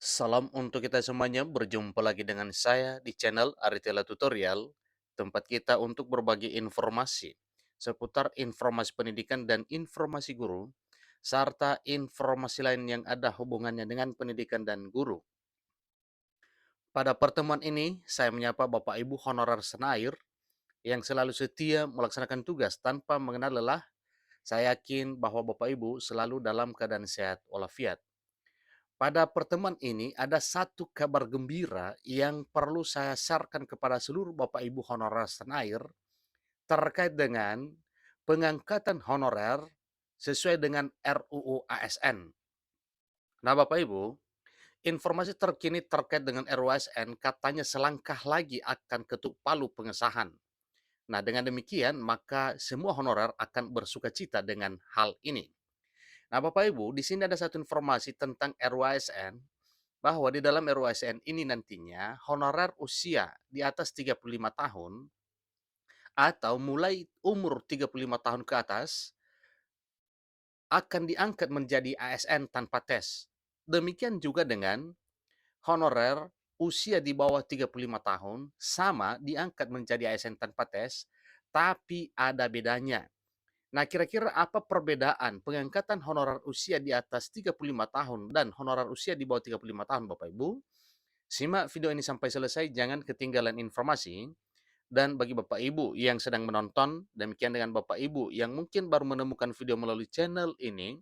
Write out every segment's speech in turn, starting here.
Salam untuk kita semuanya, berjumpa lagi dengan saya di channel Aritela Tutorial, tempat kita untuk berbagi informasi seputar informasi pendidikan dan informasi guru, serta informasi lain yang ada hubungannya dengan pendidikan dan guru. Pada pertemuan ini, saya menyapa Bapak Ibu honorer Senair yang selalu setia melaksanakan tugas tanpa mengenal lelah. Saya yakin bahwa Bapak Ibu selalu dalam keadaan sehat walafiat. Pada pertemuan ini ada satu kabar gembira yang perlu saya sharekan kepada seluruh Bapak Ibu honorer Senair terkait dengan pengangkatan honorer sesuai dengan RUU ASN. Nah, Bapak Ibu, informasi terkini terkait dengan RUU ASN katanya selangkah lagi akan ketuk palu pengesahan. Nah, dengan demikian maka semua honorer akan bersuka cita dengan hal ini. Nah, Bapak Ibu, di sini ada satu informasi tentang RUU ASN bahwa di dalam RUU ini nantinya honorer usia di atas 35 tahun atau mulai umur 35 tahun ke atas akan diangkat menjadi ASN tanpa tes. Demikian juga dengan honorer usia di bawah 35 tahun sama diangkat menjadi ASN tanpa tes, tapi ada bedanya. Nah, kira-kira apa perbedaan pengangkatan honorer usia di atas 35 tahun dan honorer usia di bawah 35 tahun, Bapak Ibu? Simak video ini sampai selesai, jangan ketinggalan informasi. Dan bagi Bapak Ibu yang sedang menonton, demikian dengan Bapak Ibu yang mungkin baru menemukan video melalui channel ini,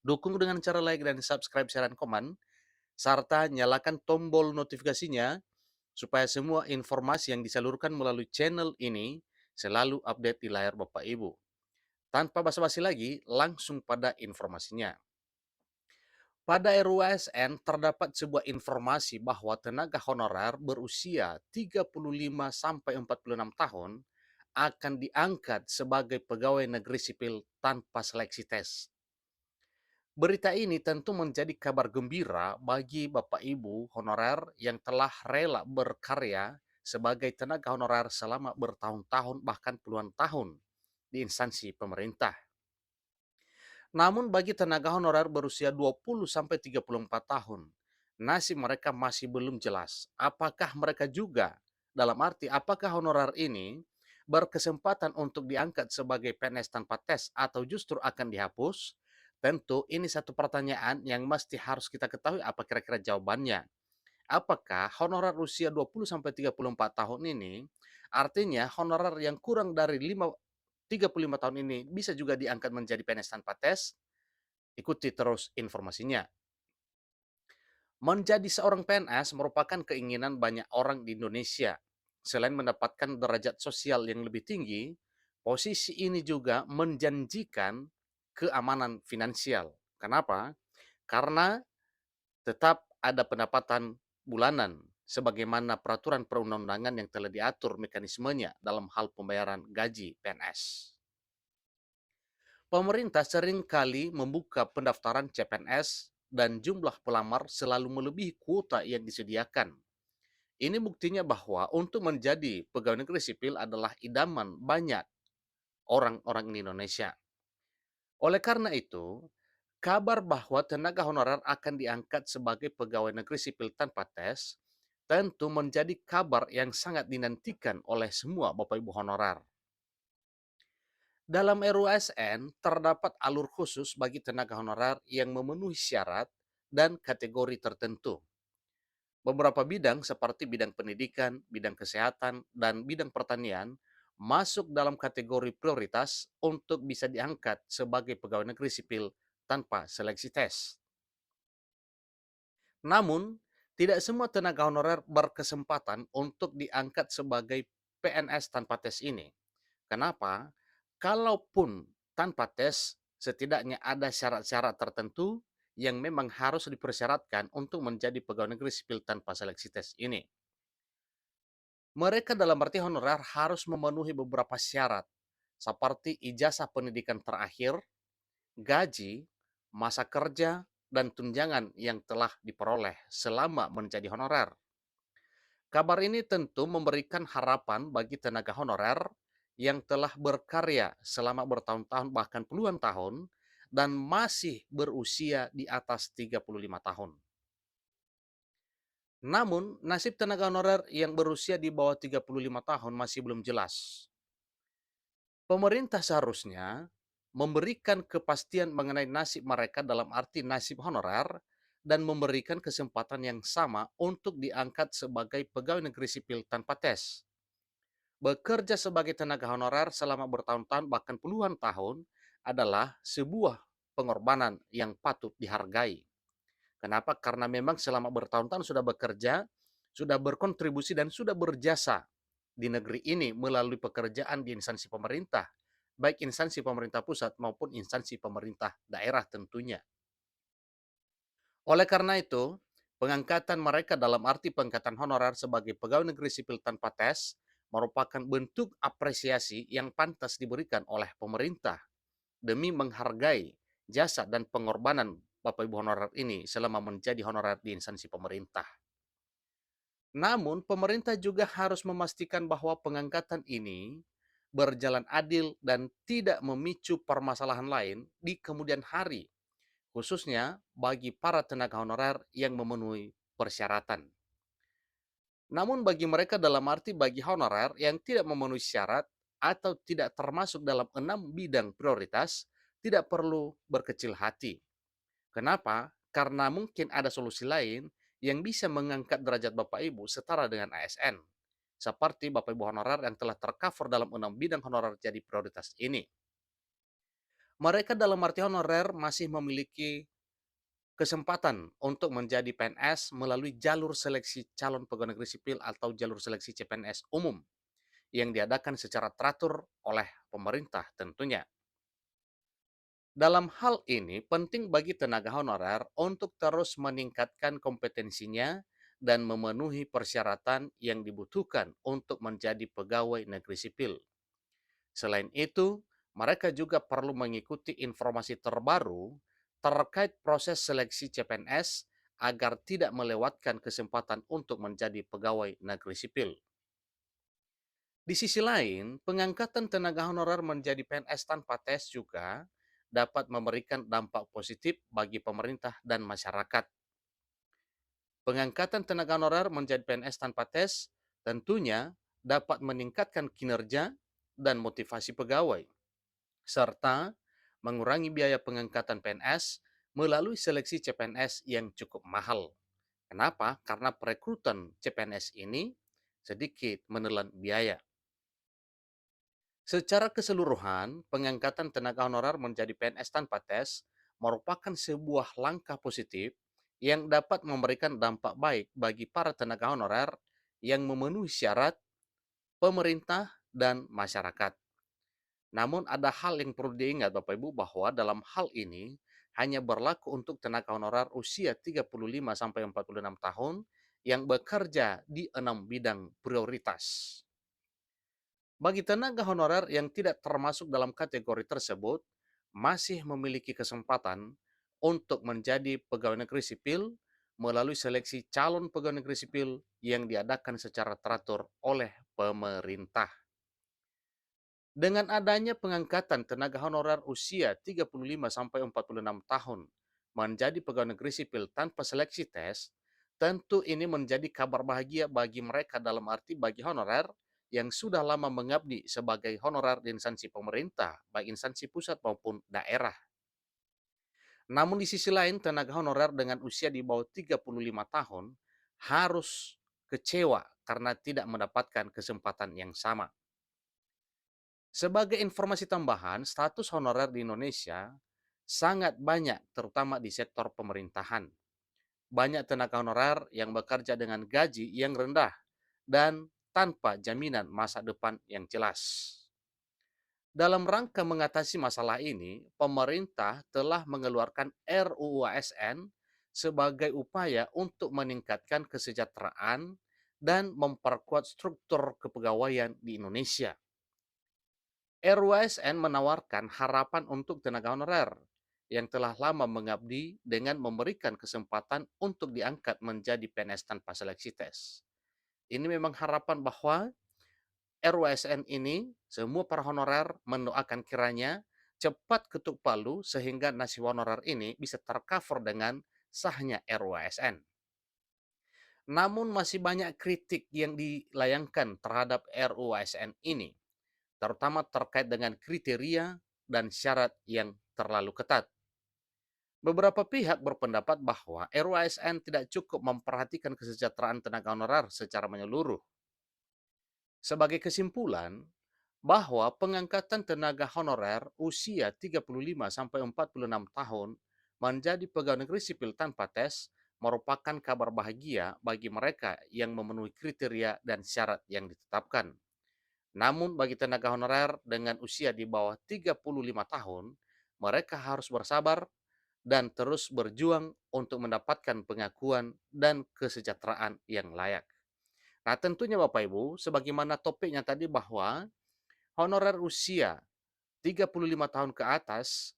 dukung dengan cara like dan subscribe, share, dan komen, serta nyalakan tombol notifikasinya supaya semua informasi yang disalurkan melalui channel ini selalu update di layar Bapak Ibu. Tanpa basa-basi lagi, langsung pada informasinya. Pada RUASN terdapat sebuah informasi bahwa tenaga honorer berusia 35 sampai 46 tahun akan diangkat sebagai pegawai negeri sipil tanpa seleksi tes. Berita ini tentu menjadi kabar gembira bagi Bapak Ibu honorer yang telah rela berkarya sebagai tenaga honorer selama bertahun-tahun bahkan puluhan tahun di instansi pemerintah. Namun bagi tenaga honorer berusia 20 sampai 34 tahun, nasib mereka masih belum jelas. Apakah mereka juga, dalam arti apakah honorer ini berkesempatan untuk diangkat sebagai PNS tanpa tes atau justru akan dihapus? Tentu ini satu pertanyaan yang mesti harus kita ketahui apa kira-kira jawabannya. Apakah honorer usia 20 sampai 34 tahun ini artinya honorer yang kurang dari 35 tahun ini bisa juga diangkat menjadi PNS tanpa tes? Ikuti terus informasinya. Menjadi seorang PNS merupakan keinginan banyak orang di Indonesia. Selain mendapatkan derajat sosial yang lebih tinggi, posisi ini juga menjanjikan keamanan finansial. Kenapa? Karena tetap ada pendapatan bulanan sebagaimana peraturan perundang-undangan yang telah diatur mekanismenya dalam hal pembayaran gaji PNS. Pemerintah seringkali membuka pendaftaran CPNS dan jumlah pelamar selalu melebihi kuota yang disediakan. Ini buktinya bahwa untuk menjadi pegawai negeri sipil adalah idaman banyak orang-orang di Indonesia. Oleh karena itu, kabar bahwa tenaga honorer akan diangkat sebagai pegawai negeri sipil tanpa tes tentu menjadi kabar yang sangat dinantikan oleh semua Bapak Ibu honorer. Dalam RUASN terdapat alur khusus bagi tenaga honorer yang memenuhi syarat dan kategori tertentu. Beberapa bidang seperti bidang pendidikan, bidang kesehatan, dan bidang pertanian masuk dalam kategori prioritas untuk bisa diangkat sebagai pegawai negeri sipil tanpa seleksi tes. Namun, tidak semua tenaga honorer berkesempatan untuk diangkat sebagai PNS tanpa tes ini. Kenapa? Kalaupun tanpa tes, setidaknya ada syarat-syarat tertentu yang memang harus dipersyaratkan untuk menjadi pegawai negeri sipil tanpa seleksi tes ini. Mereka dalam arti honorer harus memenuhi beberapa syarat, seperti ijazah pendidikan terakhir, gaji, masa kerja, dan tunjangan yang telah diperoleh selama menjadi honorer. Kabar ini tentu memberikan harapan bagi tenaga honorer yang telah berkarya selama bertahun-tahun bahkan puluhan tahun dan masih berusia di atas 35 tahun. Namun, nasib tenaga honorer yang berusia di bawah 35 tahun masih belum jelas. Pemerintah seharusnya memberikan kepastian mengenai nasib mereka dalam arti nasib honorer dan memberikan kesempatan yang sama untuk diangkat sebagai pegawai negeri sipil tanpa tes. Bekerja sebagai tenaga honorer selama bertahun-tahun bahkan puluhan tahun adalah sebuah pengorbanan yang patut dihargai. Kenapa? Karena memang selama bertahun-tahun sudah bekerja, sudah berkontribusi dan sudah berjasa di negeri ini melalui pekerjaan di instansi pemerintah, baik instansi pemerintah pusat maupun instansi pemerintah daerah tentunya. Oleh karena itu, pengangkatan mereka dalam arti pengangkatan honorer sebagai pegawai negeri sipil tanpa tes merupakan bentuk apresiasi yang pantas diberikan oleh pemerintah demi menghargai jasa dan pengorbanan Bapak Ibu honorer ini selama menjadi honorer di instansi pemerintah. Namun, pemerintah juga harus memastikan bahwa pengangkatan ini berjalan adil dan tidak memicu permasalahan lain di kemudian hari, khususnya bagi para tenaga honorer yang memenuhi persyaratan. Namun bagi mereka dalam arti bagi honorer yang tidak memenuhi syarat atau tidak termasuk dalam 6 bidang prioritas, tidak perlu berkecil hati. Kenapa? Karena mungkin ada solusi lain yang bisa mengangkat derajat Bapak Ibu setara dengan ASN. Seperti Bapak Ibu honorer yang telah tercover dalam 6 bidang honorer jadi prioritas ini. Mereka dalam arti honorer masih memiliki kesempatan untuk menjadi PNS melalui jalur seleksi calon pegawai negeri sipil atau jalur seleksi CPNS umum yang diadakan secara teratur oleh pemerintah tentunya. Dalam hal ini, penting bagi tenaga honorer untuk terus meningkatkan kompetensinya dan memenuhi persyaratan yang dibutuhkan untuk menjadi pegawai negeri sipil. Selain itu, mereka juga perlu mengikuti informasi terbaru terkait proses seleksi CPNS agar tidak melewatkan kesempatan untuk menjadi pegawai negeri sipil. Di sisi lain, pengangkatan tenaga honorer menjadi PNS tanpa tes juga dapat memberikan dampak positif bagi pemerintah dan masyarakat. Pengangkatan tenaga honorer menjadi PNS tanpa tes tentunya dapat meningkatkan kinerja dan motivasi pegawai, serta mengurangi biaya pengangkatan PNS melalui seleksi CPNS yang cukup mahal. Kenapa? Karena perekrutan CPNS ini sedikit menelan biaya. Secara keseluruhan, pengangkatan tenaga honorer menjadi PNS tanpa tes merupakan sebuah langkah positif yang dapat memberikan dampak baik bagi para tenaga honorer yang memenuhi syarat pemerintah dan masyarakat. Namun ada hal yang perlu diingat Bapak Ibu bahwa dalam hal ini hanya berlaku untuk tenaga honorer usia 35 sampai 46 tahun yang bekerja di 6 bidang prioritas. Bagi tenaga honorer yang tidak termasuk dalam kategori tersebut, masih memiliki kesempatan untuk menjadi pegawai negeri sipil melalui seleksi calon pegawai negeri sipil yang diadakan secara teratur oleh pemerintah. Dengan adanya pengangkatan tenaga honorer usia 35 sampai 46 tahun menjadi pegawai negeri sipil tanpa seleksi tes, tentu ini menjadi kabar bahagia bagi mereka dalam arti bagi honorer yang sudah lama mengabdi sebagai honorer di instansi pemerintah, baik instansi pusat maupun daerah. Namun di sisi lain, tenaga honorer dengan usia di bawah 35 tahun harus kecewa karena tidak mendapatkan kesempatan yang sama. Sebagai informasi tambahan, status honorer di Indonesia sangat banyak, terutama di sektor pemerintahan. Banyak tenaga honorer yang bekerja dengan gaji yang rendah dan tanpa jaminan masa depan yang jelas. Dalam rangka mengatasi masalah ini, pemerintah telah mengeluarkan RUU ASN sebagai upaya untuk meningkatkan kesejahteraan dan memperkuat struktur kepegawaian di Indonesia. RUU ASN menawarkan harapan untuk tenaga honorer yang telah lama mengabdi dengan memberikan kesempatan untuk diangkat menjadi PNS tanpa seleksi tes. Ini memang harapan bahwa RUU ASN ini semua para honorer mendoakan kiranya cepat ketuk palu sehingga nasib honorer ini bisa tercover dengan sahnya RUU ASN. Namun masih banyak kritik yang dilayangkan terhadap RUU ASN ini, terutama terkait dengan kriteria dan syarat yang terlalu ketat. Beberapa pihak berpendapat bahwa RUU ASN tidak cukup memperhatikan kesejahteraan tenaga honorer secara menyeluruh. Sebagai kesimpulan, bahwa pengangkatan tenaga honorer usia 35 sampai 46 tahun menjadi pegawai negeri sipil tanpa tes merupakan kabar bahagia bagi mereka yang memenuhi kriteria dan syarat yang ditetapkan. Namun bagi tenaga honorer dengan usia di bawah 35 tahun, mereka harus bersabar dan terus berjuang untuk mendapatkan pengakuan dan kesejahteraan yang layak. Nah, tentunya Bapak Ibu, sebagaimana topiknya tadi bahwa honorer usia 35 tahun ke atas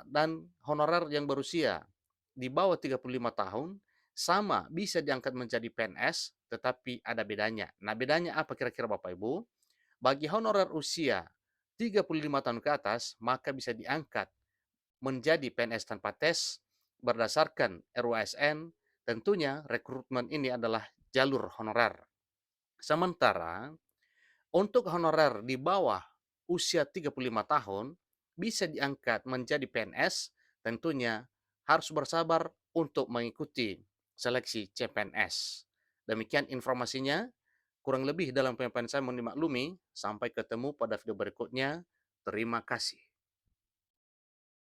dan honorer yang berusia di bawah 35 tahun sama bisa diangkat menjadi PNS, tetapi ada bedanya. Nah, bedanya apa kira-kira Bapak Ibu? Bagi honorer usia 35 tahun ke atas, maka bisa diangkat menjadi PNS tanpa tes berdasarkan RUASN. Tentunya rekrutmen ini adalah jalur honorer. Sementara untuk honorer di bawah usia 35 tahun bisa diangkat menjadi PNS, tentunya harus bersabar untuk mengikuti seleksi CPNS. Demikian informasinya, kurang lebih dalam penyampaian saya mohon dimaklumi. Sampai ketemu pada video berikutnya. Terima kasih.